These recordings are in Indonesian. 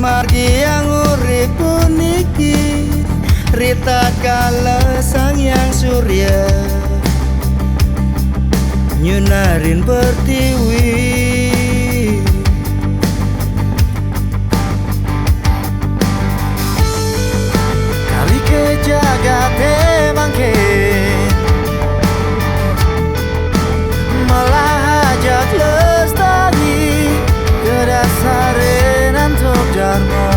Margi yang urip puniki Rita kala sang yang surya Nyunarin pertiwi Kali ke jagat emangke Malah hajat lestari Kedasarin antuk dharma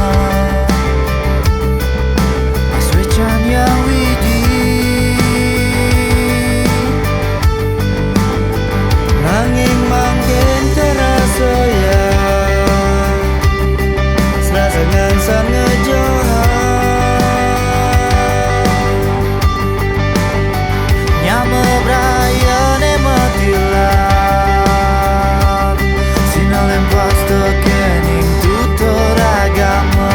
Aswecan yang widi Nanging mangkin terasa ya Serasa ngansan ngejohan Nyama Brian ematilan Sinalem pasta kening tutur agama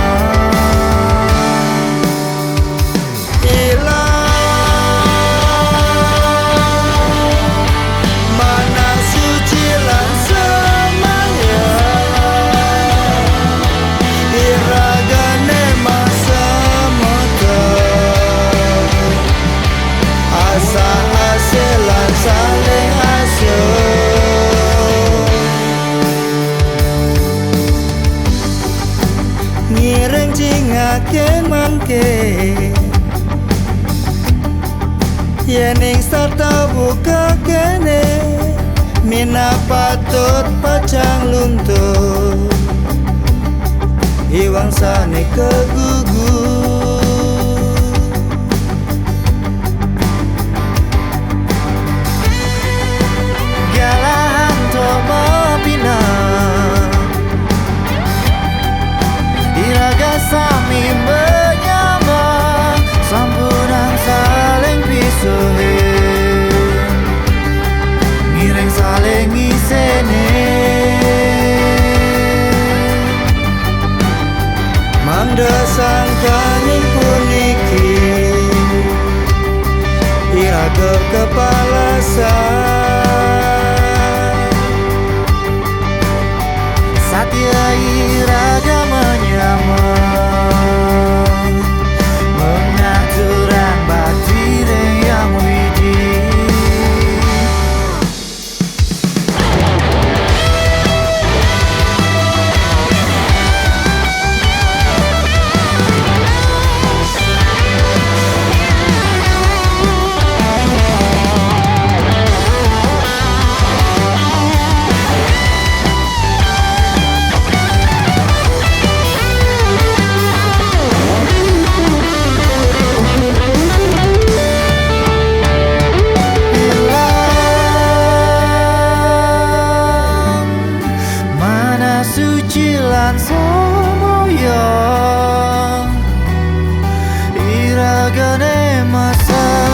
Ngireng cingaken mangke Yening sarta buka kene Mina patut pacang luntur Iwang sane kegugur Galahan to mabina Iraga sami menyama Sambunan saling pisuhin Ngireng saling ngisene Mangda sangkaning puniki Iraga kepala Satya iraga menyama Mengaturan batin yang widi Suci lan semoyo Iragane masa